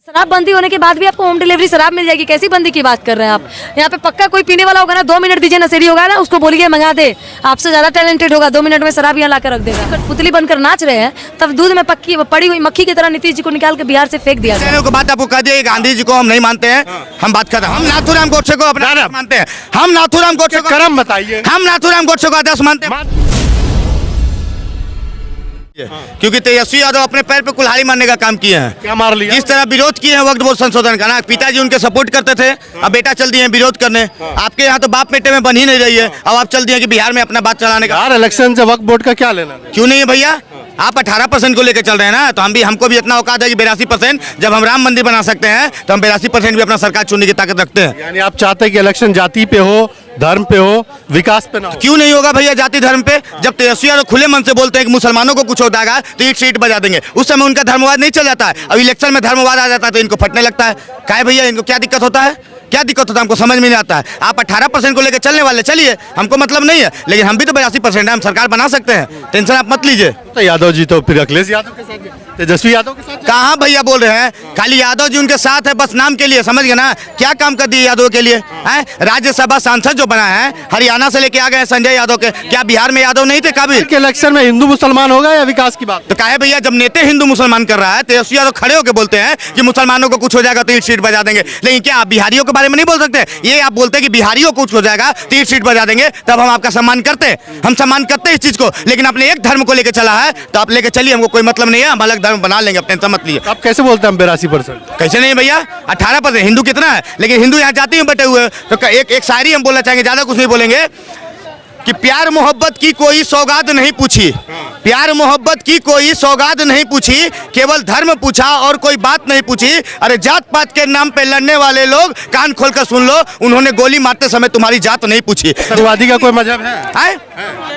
शराब बंदी होने के बाद भी आपको होम डिलीवरी शराब मिल जाएगी, कैसी बंदी की बात कर रहे हैं आप? यहाँ पे पक्का कोई पीने वाला होगा ना, 2 मिनट दीजिए, नशेड़ी होगा ना, उसको बोलिए मंगा दे, आपसे ज्यादा टैलेंटेड होगा, 2 मिनट में शराब यहाँ लाकर रख देगा। पुतली बनकर नाच रहे हैं, तब दूध में पड़ी हुई मक्खी की तरह नीतीश जी को निकाल के बिहार से फेंक दिया। बात आपको कह दिया, गांधी जी को हम नहीं मानते हैं, हम बात कर रहे हैं, हम नाथूराम गोडसे को अपना मानते हैं, हम नाथूराम गोडसे को कर्म बताइए, हम नाथूराम गोडसे को आदर्श मानते हैं। क्योंकि तेजस्वी यादव अपने पैर पे कुल्हाड़ी मारने का काम किए हैं। क्या मार लिया? जिस तरह विरोध किए हैं वक्त बोर्ड संशोधन का ना, पिताजी उनके सपोर्ट करते थे, अब बेटा चल दिए हैं विरोध करने। आपके यहाँ तो बाप बेटे में बन ही नहीं रही है, अब आप चल दिए कि बिहार में अपना बात चलाने का। यार इलेक्शन से वक्त बोर्ड का क्या लेना? क्यों नहीं है भैया? आप 18% को लेकर चल रहे हैं ना, तो हमको भी इतना औकात है कि 82%, जब हम राम मंदिर बना सकते हैं तो हम 82% भी अपना सरकार चुनने की ताकत रखते हैं। यानी आप चाहते हैं कि इलेक्शन जाति पे हो, धर्म पे हो, विकास पे ना हो? क्यों नहीं होगा भैया जाति धर्म पे? जब तेजस्वी यादव खुले मन से बोलते हैं कि मुसलमानों को कुछ होता है तो ईट से ईट बजा देंगे, उस समय उनका धर्मवाद नहीं चल जाता है। अब इलेक्शन में धर्मवाद आ जाता है तो इनको फटने लगता है। क्या है भैया, इनको क्या दिक्कत होता है? क्या दिक्कत होता है? हमको समझ में नहीं आता है। आप 18% को लेकर चलने वाले चलिए, हमको मतलब नहीं है, लेकिन हम भी तो 82% है, हम सरकार बना सकते हैं, टेंशन आप मत लीजिए। तो यादव जी तो फिर अखिलेश यादव के साथ, तेजस्वी यादव के साथ कहाँ भैया बोल रहे हैं? खाली यादव जी उनके साथ है बस नाम के लिए, समझ गए ना? क्या काम कर दिए यादव के लिए? हैं राज्यसभा सांसद जो बना है, हरियाणा से लेके आ गए संजय यादव के, क्या बिहार में यादव नहीं थे काबिल? के इलेक्शन में हिंदू मुसलमान होगा या विकास की बात? तो क्या है भैया, जब नेता हिंदू मुसलमान कर रहा है, तेजस्वी यादव खड़े होकर बोलते हैं कि मुसलमानों को कुछ हो जाएगा तो ईट सीट बजा देंगे, लेकिन क्या आप बिहारियों के बारे में नहीं बोल सकते? ये आप बोलते हैं कि बिहारियों को कुछ हो जाएगा तो ईट सीट बजा देंगे, तब हम आपका सम्मान करते हैं, हम सम्मान करते हैं इस चीज को। लेकिन अपने एक धर्म को लेकर चला है तो आप लेकर चलिए, हमको कोई मतलब नहीं है, हम अलग धर्म बना लेंगे, अपने मत लिए। आप कैसे बोलते हैं हम 82%? कैसे नहीं भैया, 18% हिंदू कितना है, लेकिन हिंदू यहाँ जाति में बटे हुए हैं। तो एक शायरी हम बोलना चाहेंगे, ज्यादा कुछ नहीं बोलेंगे, कि प्यार मोहब्बत की कोई सौगात नहीं पूछी, प्यार मोहब्बत की कोई सौगात नहीं पूछी, केवल धर्म पूछा और कोई बात नहीं पूछी। अरे जात पात के नाम पे लड़ने वाले लोग कान खोलकर सुन लो, उन्होंने गोली मारते समय तुम्हारी जात नहीं पूछी। आतंकवादी का कोई मजहब है?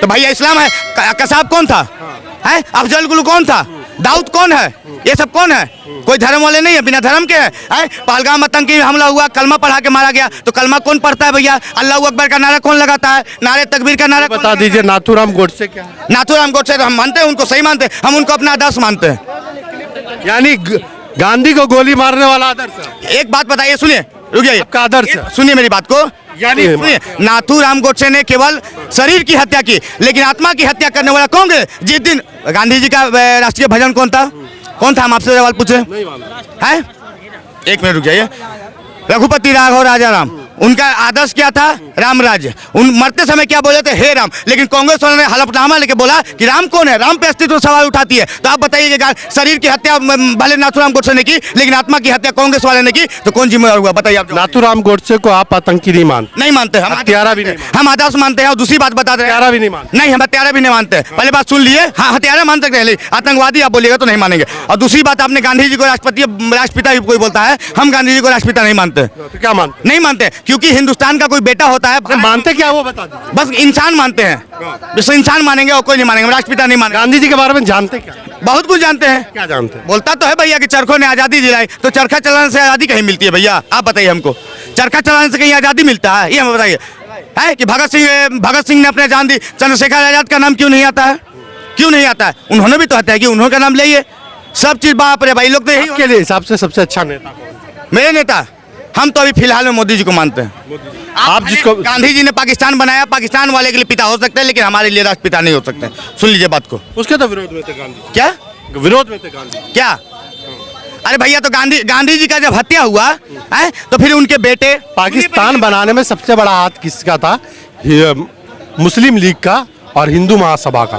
तो भैया इस्लाम है। कसाब कौन था? है अफजल गुरु कौन था? दाऊद कौन है? ये सब कौन है? कोई धर्म वाले नहीं है, बिना धर्म के है। पहलगाम आतंकी हमला हुआ, कलमा पढ़ा के मारा गया, तो कलमा कौन पढ़ता है भैया? अल्लाह अकबर का नारा कौन लगाता है? नारे तकबीर का नारा बता दीजिए। नाथूराम गोडसे क्या है? नाथूराम गोडसे हम मानते हैं, उनको सही मानते हैं, हम उनको अपना आदर्श मानते हैं। यानी गांधी को गोली मारने वाला आदर्श? एक बात बताइए, सुनिए, रुकिए, आपका आदर्श सुनिए मेरी बात को। यानी नाथूराम गोडसे ने केवल शरीर की हत्या की, लेकिन आत्मा की हत्या करने वाला कौन है? जिस दिन गांधी जी का राष्ट्रीय भजन कौन था? कौन था? हम आपसे सवाल पूछे हैं। एक मिनट रुक जाइए। रघुपति राघव राजा राम, उनका आदर्श क्या था? राम राज्य। उन मरते समय क्या बोले थे? हे राम। लेकिन कांग्रेस वालों ने हलफनामा लेके बोला कि राम कौन है, राम पे अस्तित्व सवाल उठाती है। तो आप बताइए कि शरीर की हत्या भले नाथूराम गोडसे ने की, लेकिन आत्मा की हत्या कांग्रेस वाले ने की, तो कौन जिम्मेदार हुआ? बताइए आप। नाथूराम गोडसे को आप आतंकी नहीं मानते? नहीं मानते, हम हत्यारा भी नहीं, हम आदर्श मानते हैं। और दूसरी बात बता दें, हत्यारा भी नहीं मानते? नहीं, हम हत्यारा भी नहीं मानते। पहले बात सुन लिए, हाँ हत्यारा मान सकते हैं, आतंकवादी आप बोलिएगा तो नहीं मानेंगे। और दूसरी बात, आपने गांधी जी को राष्ट्रपिता कोई बोलता है, हम गांधी जी को राष्ट्रपिता नहीं मानते। तो क्या मानते? नहीं मानते, क्योंकि हिंदुस्तान का कोई बेटा होता है। मानते क्या वो बता दीजिए। बस इंसान मानते हैं, बस इंसान मानेंगे और कोई नहीं मानेंगे, राष्ट्रपिता नहीं मानेंगे। गांधी जी के बारे में जानते क्या? बहुत कुछ जानते हैं। क्या जानते हैं? बोलता तो है भैया कि चरखों ने आजादी दिलाई, तो चरखा चलाने से आजादी कहीं मिलती है भैया? आप बताइए हमको, चरखा चलाने से कहीं आजादी मिलता है? ये हमें बताइए। है कि भगत सिंह ने अपने जान दी, चंद्रशेखर आजाद का नाम क्यों नहीं आता है? क्यों नहीं आता है? उन्होंने भी तो हत्या की, उन्होंने का नाम ले सब चीज। बाप रे भाई, लोग तो यही के लिए हिसाब से सबसे अच्छा नेता? मेरे नेता, हम तो अभी फिलहाल में मोदी जी को मानते हैं। आप जिसको गांधी जी ने पाकिस्तान बनाया, पाकिस्तान वाले के लिए पिता हो सकते हैं, लेकिन हमारे लिए राष्ट्रपिता नहीं हो सकते। सुन लीजिए बात को। उसके तो विरोध में थे गांधी। क्या विरोध में थे गांधी? क्या? अरे भैया, तो गांधी जी का जब हत्या हुआ है, तो फिर उनके बेटे। पाकिस्तान बनाने में सबसे बड़ा हाथ किसका था? मुस्लिम लीग का और हिंदू महासभा का।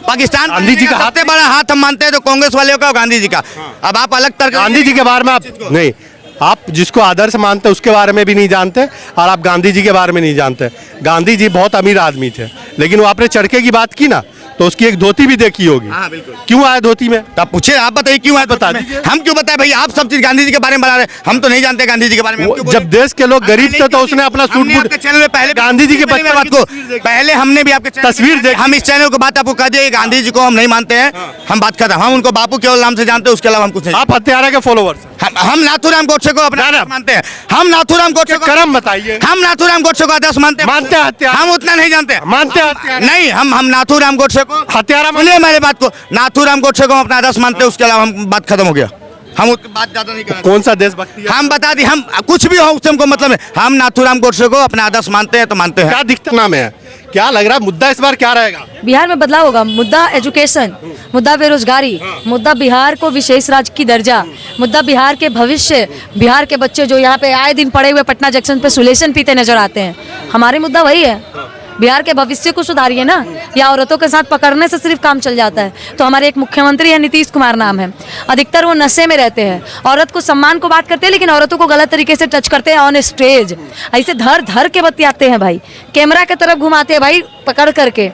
पाकिस्तान गांधी जी का सबसे बड़ा हाथ हम मानते हैं तो कांग्रेस वाले का और गांधी जी का। अब आप अलग तर्क। गांधी जी के बारे में आप नहीं, आप जिसको आदर्श मानते उसके बारे में भी नहीं जानते, और आप गांधी जी के बारे में नहीं जानते। गांधी जी बहुत अमीर आदमी थे, लेकिन वो आपने चरखे की बात की ना, तो उसकी एक धोती भी देखी होगी। हाँ बिल्कुल। क्यों आया धोती में? आप पूछे, आप बताइए क्यों आया? बता दीजिए। हम क्यों बताए भैया? आप सब चीज गांधी जी के बारे में बता रहे हैं, हम तो नहीं जानते गांधी जी के बारे में। जब देश के लोग गरीब थे तो उसने अपना सूट बूट चैनल में पहले गांधी जी के बात को पहले हमने भी आपके तस्वीर देखी। हम इस चैनल को बात आपको कह दिए, गांधी जी को हम नहीं मानते हैं, हम बात करते हैं, हम उनको बापू केवल नाम से जानते हैं, उसके अलावा हम कुछ नहीं। आप हत्यारा के फॉलोवर्स? हम नाथूराम गोडसे को अपना मानते हैं, हम नाथूराम गोडसे को कर्म बताइए। हम नाथूराम गोडसे को आदर्श मानते हैं। मानते हैं? हम उतना नहीं जानते। मानते हैं? नहीं, हम नाथूराम गोडसे को हत्यारा। सुनिए मेरी बात को, नाथूराम गोडसे को हम अपना आदर्श मानते हैं, उसके अलावा हम बात खत्म हो गया। हम उसकी बात ज्यादा नहीं करते। कौन सा देशभक्ति है? हम बता दी, हम कुछ भी हो उससे हमको मतलब है। हम नाथूराम गोडसे को अपना आदर्श मानते हैं तो मानते हैं। क्या दिखता नाम है, क्या लग रहा है मुद्दा इस बार क्या रहेगा? बिहार में बदलाव होगा। मुद्दा एजुकेशन, मुद्दा बेरोजगारी, मुद्दा बिहार को विशेष राज्य की दर्जा, मुद्दा बिहार के भविष्य, बिहार के बच्चे जो यहाँ पे आए दिन पड़े हुए पटना जंक्शन पे सुलेशन पीते नजर आते हैं, हमारे मुद्दा वही है। बिहार के भविष्य को सुधारिए ना, या औरतों के साथ पकड़ने से सिर्फ काम चल जाता है। तो हमारे एक मुख्यमंत्री है, नीतीश कुमार नाम है, अधिकतर वो नशे में रहते हैं, औरत को सम्मान को बात करते हैं लेकिन औरतों को गलत तरीके से टच करते हैं ऑन स्टेज, ऐसे धर धर के बतियाते हैं भाई, कैमरा की तरफ घुमाते हैं भाई पकड़ करके।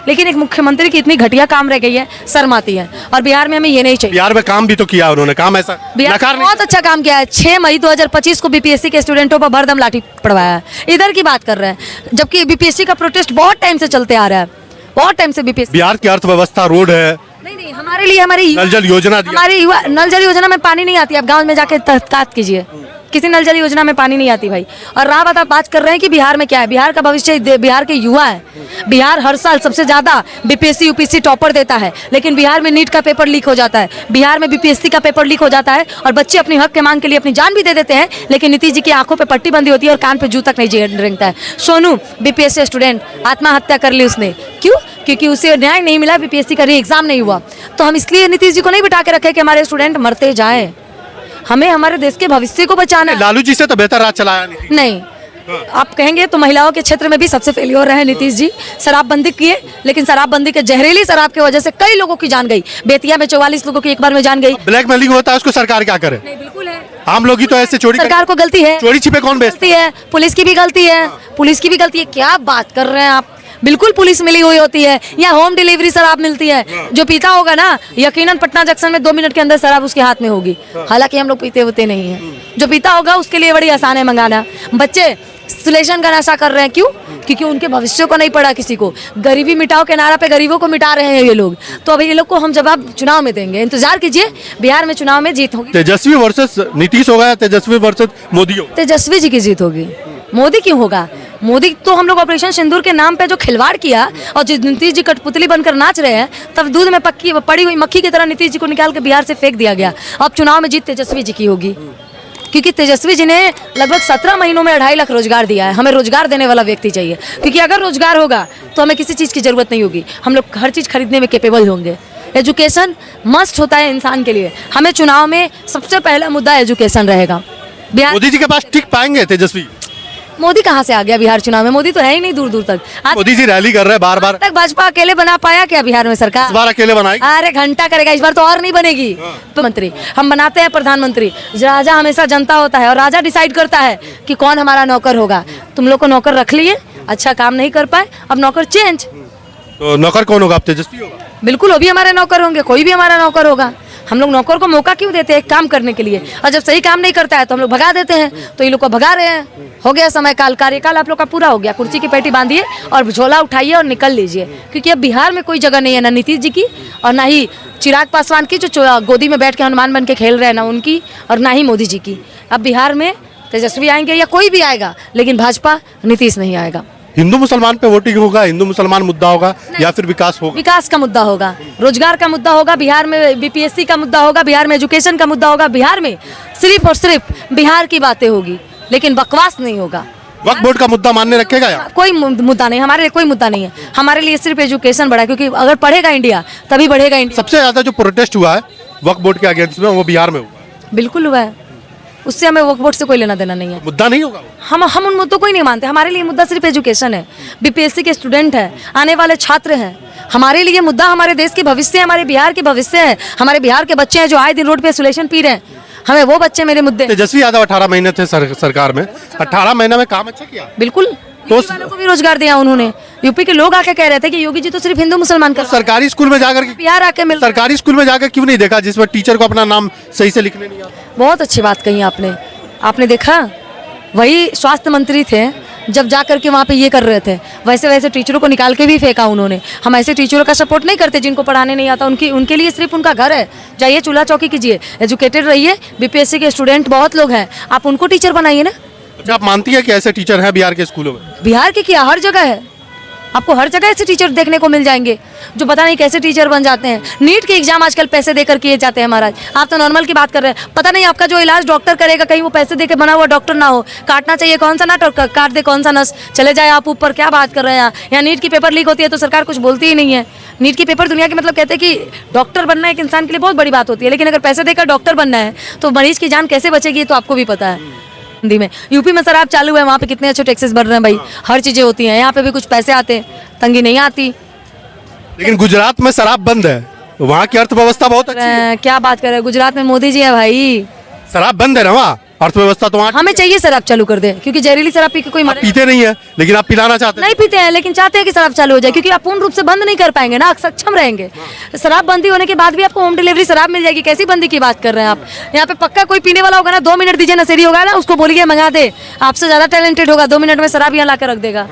लेकिन एक मुख्यमंत्री की इतनी घटिया काम रह गई है, शर्म आती है। और बिहार में हमें ये नहीं चाहिए। बिहार में काम भी तो किया उन्होंने, काम ऐसा बिहार नकार में बहुत अच्छा काम किया है। 6 मई 2025 को बीपीएससी के स्टूडेंटों पर भरदम लाठी पड़वाया है। इधर की बात कर रहे हैं, जबकि बीपीएससी का प्रोटेस्ट बहुत टाइम से चलते आ रहा है, बहुत टाइम से बीपीएससी। बिहार की अर्थव्यवस्था रोड है, नहीं, हमारे लिए हमारी नल जल योजना दिया। हमारी युवा नल जल योजना में पानी नहीं आती। आप गांव में जाके तहकीकात कीजिए, किसी नल जल योजना में पानी नहीं आती भाई। और रहा बात, आप बात कर रहे हैं कि बिहार में क्या है, बिहार का भविष्य बिहार के युवा है। बिहार हर साल सबसे ज्यादा बीपीएससी यूपीएससी टॉपर देता है, लेकिन बिहार में नीट का पेपर लीक हो जाता है, बिहार में बीपीएससी का पेपर लीक हो जाता है और बच्चे अपनी हक के मांग के लिए अपनी जान भी दे देते हैं, लेकिन नीतीश जी की आंखों पे पट्टी बंदी होती है और कान पे जू तक नहीं रेंगता है। सोनू बीपीएससी स्टूडेंट आत्महत्या कर ली उसने, क्यों? क्योंकि उसे न्याय नहीं मिला, बीपीएससी का री एग्जाम नहीं हुआ। तो हम इसलिए नीतीश जी को नहीं बिठा के रखे कि हमारे स्टूडेंट मरते जाएं, हमें हमारे देश के भविष्य को बचाना है। लालू जी से तो बेहतर राज चलाया नहीं, आप कहेंगे तो महिलाओं के क्षेत्र में भी सबसे फेलियर रहे नीतीश जी। शराबबंदी किए, लेकिन शराबबंदी के जहरीली शराब की वजह से कई लोगों की जान गई। बेतिया में 44 लोगों की एक बार में जान गई। ब्लैक मेलिंग होता है, उसको सरकार क्या करे? नहीं, बिल्कुल है, आम लोग ही तो ऐसे चोरी सरकार को गलती है। चोरी छिपे कौन बेचता गलती है, पुलिस की भी गलती है, पुलिस की भी गलती है। क्या बात कर रहे हैं आप? बिल्कुल पुलिस मिली हुई होती है, या होम डिलीवरी शराब मिलती है। जो पीता होगा ना, यकीनन पटना जंक्शन में 2 मिनट के अंदर शराब उसके हाथ में होगी। हालांकि हम लोग पीते होते नहीं है। जो पीता होगा उसके लिए बड़ी आसान है मंगाना। बच्चे सुलेशन का नशा कर रहे हैं, क्यों? क्योंकि उनके भविष्य को नहीं पड़ा किसी को। गरीबी मिटाओ के नारा पे गरीबों को मिटा रहे हैं ये लोग। तो अभी ये लोग को हम जवाब चुनाव में देंगे, इंतजार कीजिए, बिहार में चुनाव में जीत होगी। तेजस्वी वर्सेस नीतीश होगा या तेजस्वी वर्सेस मोदी होगा? तेजस्वी जी की जीत होगी। मोदी क्यों होगा? मोदी तो हम लोग ऑपरेशन सिंदूर के नाम पे जो खिलवाड़ किया और जिस नीतीश जी कठपुतली बनकर नाच रहे हैं, तब दूध में पक्की पड़ी हुई मक्खी की तरह नीतीश जी को निकाल के बिहार से फेंक दिया गया। अब चुनाव में जीत तेजस्वी जी की होगी, क्योंकि तेजस्वी जी ने लगभग 17 महीनों में 2.5 लाख रोजगार दिया है। हमें रोजगार देने वाला व्यक्ति चाहिए, क्योंकि अगर रोजगार होगा तो हमें किसी चीज़ की जरूरत नहीं होगी, हम लोग हर चीज़ खरीदने में कैपेबल होंगे। एजुकेशन मस्ट होता है इंसान के लिए। हमें चुनाव में सबसे पहला मुद्दा एजुकेशन रहेगा। बिहार मोदी जी के पास टिक पाएंगे तेजस्वी? मोदी कहाँ से आ गया बिहार चुनाव में? मोदी तो है ही नहीं दूर दूर तक। आज मोदी जी रैली कर रहे हैं बार बार। तक भाजपा अकेले बना पाया क्या बिहार में सरकार? इस बार अकेले बनाएगी? अरे घंटा करेगा, इस बार तो और नहीं बनेगी। तो मंत्री हम बनाते हैं प्रधानमंत्री, राजा हमेशा जनता होता है और राजा डिसाइड करता है कि कौन हमारा नौकर होगा। तुम लोग को नौकर रख लिए, अच्छा काम नहीं कर पाए, अब नौकर चेंज। तो नौकर कौन होगा? अब तेजस्वी होगा? बिल्कुल, वो भी हमारे नौकर होंगे, कोई भी हमारा नौकर होगा। हम लोग नौकर को मौका क्यों देते हैं एक काम करने के लिए? और जब सही काम नहीं करता है तो हम लोग भगा देते हैं। तो ये लोग को भगा रहे हैं। हो गया समय काल, कार्यकाल आप लोग का पूरा हो गया। कुर्सी की पेटी बांधिए और झोला उठाइए और निकल लीजिए, क्योंकि अब बिहार में कोई जगह नहीं है, ना नीतीश जी की और ना ही चिराग पासवान की जो गोदी में बैठ के हनुमान बन के खेल रहे हैं, ना उनकी और ना ही मोदी जी की। अब बिहार में तेजस्वी आएंगे या कोई भी आएगा, लेकिन भाजपा नीतीश नहीं आएगा। हिंदू मुसलमान पे वोटिंग होगा, हिंदू मुसलमान मुद्दा होगा या फिर विकास होगा? विकास का मुद्दा होगा, रोजगार का मुद्दा होगा, बिहार में बीपीएससी का मुद्दा होगा, बिहार में एजुकेशन का मुद्दा होगा। बिहार में सिर्फ और सिर्फ बिहार की बातें होगी, लेकिन बकवास नहीं होगा। वक्फ बोर्ड का मुद्दा मानने रखेगा या? कोई मुद्दा नहीं, हमारे लिए कोई मुद्दा नहीं है। हमारे लिए सिर्फ एजुकेशन बड़ा है, क्योंकि अगर पढ़ेगा इंडिया तभी बढ़ेगा इंडिया। सबसे ज्यादा जो प्रोटेस्ट हुआ है वक्फ बोर्ड के अगेंस्ट में, वो बिहार में हुआ। बिल्कुल हुआ है, उससे हमें वक्फ बोर्ड से कोई लेना देना नहीं है। मुद्दा नहीं होगा? हम उन मुद्दों को ही नहीं मानते। हमारे लिए मुद्दा सिर्फ एजुकेशन है, बीपीएससी के स्टूडेंट हैं, आने वाले छात्र हैं। हमारे लिए मुद्दा हमारे देश के भविष्य है, हमारे बिहार के भविष्य है। हमारे बिहार के बच्चे हैं जो आए दिन रोड पे सुलेशन पी रहे हैं, हमें वो बच्चे मेरे मुद्दे। तेजस्वी यादव 18 महीने थे सरकार में, 18 महीने में काम अच्छा किया। बिल्कुल, तो यूपी वालों को भी रोजगार दिया उन्होंने। यूपी के लोग आके कह रहे थे कि योगी जी तो सिर्फ हिंदू मुसलमान कर सरकारी स्कूल में जाकर बिहार आके मिल सरकारी स्कूल में जाकर क्यों नहीं देखा जिसमें टीचर को अपना नाम सही से लिखने नहीं आता? बहुत अच्छी बात कही आपने देखा, वही स्वास्थ्य मंत्री थे जब जा करके वहाँ पे ये कर रहे थे, वैसे वैसे टीचरों को निकाल के भी फेंका उन्होंने। हम ऐसे टीचरों का सपोर्ट नहीं करते जिनको पढ़ाने नहीं आता। उनके लिए सिर्फ उनका घर है, जाइए चूल्हा चौकी कीजिए, एजुकेटेड रहिए। बीपीएससी के स्टूडेंट बहुत लोग हैं, आप उनको टीचर बनाइए ना। अच्छा, आप मानती है कि ऐसे टीचर हैं बिहार के स्कूलों में? बिहार के क्या, हर जगह है, आपको हर जगह ऐसे टीचर देखने को मिल जाएंगे जो पता नहीं कैसे टीचर बन जाते हैं। नीट के एग्जाम आजकल पैसे देकर किए जाते हैं महाराज। आप तो नॉर्मल की बात कर रहे हैं, पता नहीं आपका जो इलाज डॉक्टर करेगा कहीं वो पैसे देकर बना हुआ डॉक्टर ना हो। काटना चाहिए कौन सा नट और काट दे कौन सा नस, चले जाए आप ऊपर। क्या बात कर रहे हैं यहाँ नीट की पेपर लीक होती है तो सरकार कुछ बोलती ही नहीं है। नीट की पेपर दुनिया के मतलब कहते हैं कि डॉक्टर बनना एक इंसान के लिए बहुत बड़ी बात होती है, लेकिन अगर पैसे देकर डॉक्टर बनना है तो मरीज की जान कैसे बचेगी ये तो आपको भी पता है। हिंदी में यूपी में शराब चालू है, वहाँ पे कितने अच्छे टैक्सेस बढ़ रहे हैं भाई, हर चीज़ें होती हैं। यहाँ पे भी कुछ पैसे आते हैं, तंगी नहीं आती। लेकिन गुजरात में शराब बंद है, वहाँ की अर्थव्यवस्था बहुत अच्छी है। क्या बात कर रहे हैं, गुजरात में मोदी जी है भाई। शराब बंद है ना वहाँ, अर्थव्यवस्था तो वहाँ हमें चाहिए शराब चालू कर दे, क्योंकि जहरीली शराब पी के कोई आप मरे पीते नहीं है, लेकिन आप पिलाना चाहते हैं। नहीं पीते हैं, लेकिन चाहते हैं कि शराब चालू हो जाए, क्योंकि आप पूर्ण रूप से बंद नहीं कर पाएंगे ना, सक्षम रहेंगे। शराब बंदी होने के बाद भी आपको होम डिलीवरी शराब मिल जाएगी। कैसी बंदी की बात कर रहे हैं आप? यहाँ पे पक्का कोई पीने वाला होगा ना, 2 मिनट दीजिए, नशेड़ी होगा ना, उसको बोलिए मंगा दे, आपसे ज्यादा टैलेंटेड होगा, 2 मिनट में शराब यहाँ ला कर रख देगा।